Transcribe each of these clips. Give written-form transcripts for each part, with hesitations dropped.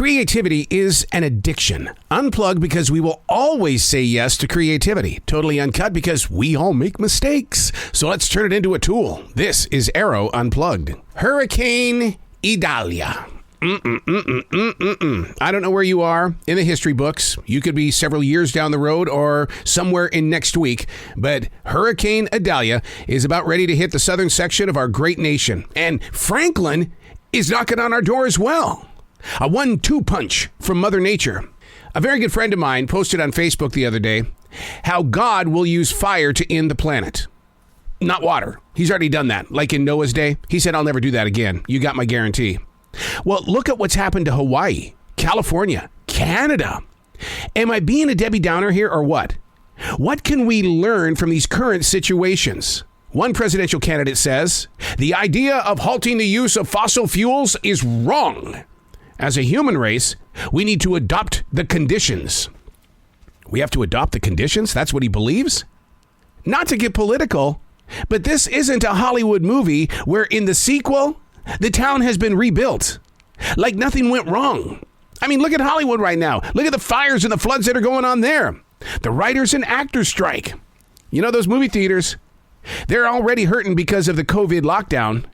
Creativity is an addiction. Unplugged because we will always say yes to creativity. Totally uncut because we all make mistakes. So let's turn it into a tool. This is Arroe Unplugged. Hurricane Idalia. I don't know where you are in the history books. You could be several years down the road or somewhere in next week. But Hurricane Idalia is about ready to hit the southern section of our great nation. And Franklin is knocking on our door as well. A 1-2 punch from Mother Nature. A very good friend of mine posted on Facebook the other day how God will use fire to end the planet. Not water. He's already done that, like in Noah's day. He said, I'll never do that again. You got my guarantee. Well, look at what's happened to Hawaii, California, Canada. Am I being a Debbie Downer here or what? What can we learn from these current situations? One presidential candidate says, the idea of halting the use of fossil fuels is wrong. As a human race, we need to adopt the conditions. We have to adopt the conditions? That's what he believes? Not to get political, but this isn't a Hollywood movie where in the sequel, the town has been rebuilt. Like nothing went wrong. I mean, look at Hollywood right now. Look at the fires and the floods that are going on there. The writers and actors strike. You know, those movie theaters, they're already hurting because of the COVID lockdown.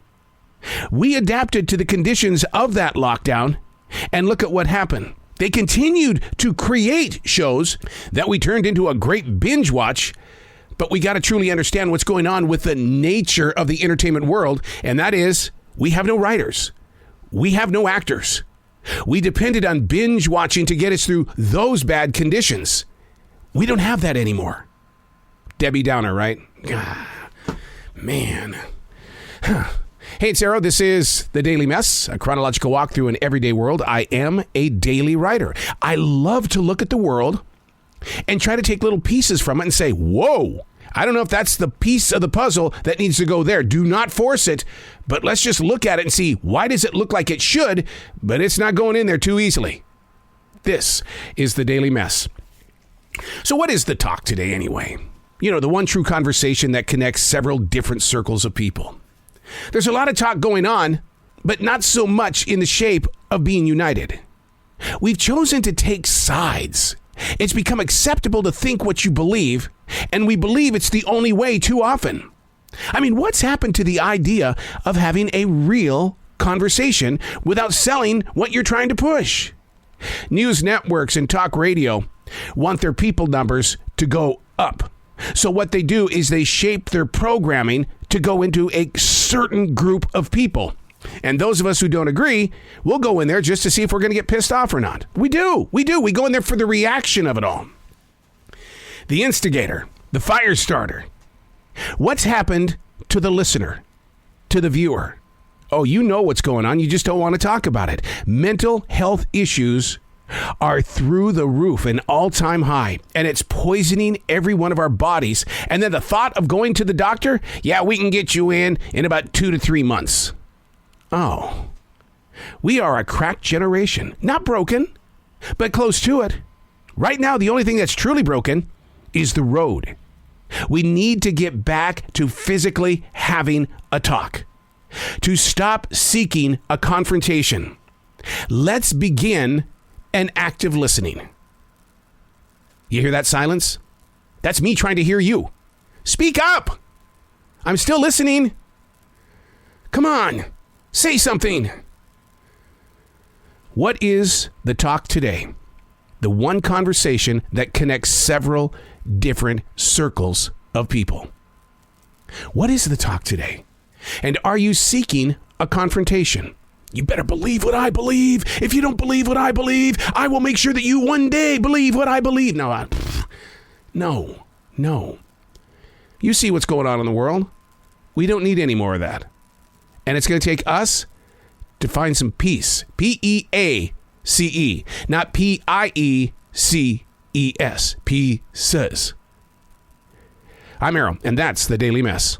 We adapted to the conditions of that lockdown. And look at what happened. They continued to create shows that we turned into a great binge watch, but we got to truly understand what's going on with the nature of the entertainment world, and that is we have no writers. We have no actors. We depended on binge watching to get us through those bad conditions. We don't have that anymore. Debbie Downer, right? Man. Hey, it's Arroe. This is The Daily Mess, a chronological walk through an everyday world. I am a daily writer. I love to look at the world and try to take little pieces from it and say, whoa, I don't know if that's the piece of the puzzle that needs to go there. Do not force it, but let's just look at it and see, why does it look like it should, but it's not going in there too easily. This is The Daily Mess. So what is the talk today anyway? You know, the one true conversation that connects several different circles of people. There's a lot of talk going on, but not so much in the shape of being united. We've chosen to take sides. It's become acceptable to think what you believe, and we believe it's the only way too often. I mean, what's happened to the idea of having a real conversation without selling what you're trying to push? News networks and talk radio want their people numbers to go up. So what they do is they shape their programming to go into a certain group of people. And those of us who don't agree, we'll go in there just to see if we're going to get pissed off or not. We do. We go in there for the reaction of it all. The instigator, the fire starter. What's happened to the listener, to the viewer? Oh, you know what's going on. You just don't want to talk about it. Mental health issues are through the roof, an all-time high, and it's poisoning every one of our bodies. And then the thought of going to the doctor, yeah, we can get you in about 2 to 3 months. Oh, we are a cracked generation. Not broken, but close to it. Right now, the only thing that's truly broken is the road. We need to get back to physically having a talk, to stop seeking a confrontation. Let's begin an active listening. You hear that silence? That's me trying to hear you. Speak up. I'm still listening. Come on, say something. What is the talk today? The one conversation that connects several different circles of people. What is the talk today? And are you seeking a confrontation? You better believe what I believe. If you don't believe what I believe, I will make sure that you one day believe what I believe. No. You see what's going on in the world. We don't need any more of that. And it's going to take us to find some peace. P-E-A-C-E, not P-I-E-C-E-S. Pieces. I'm Arroe, and that's The Daily Mess.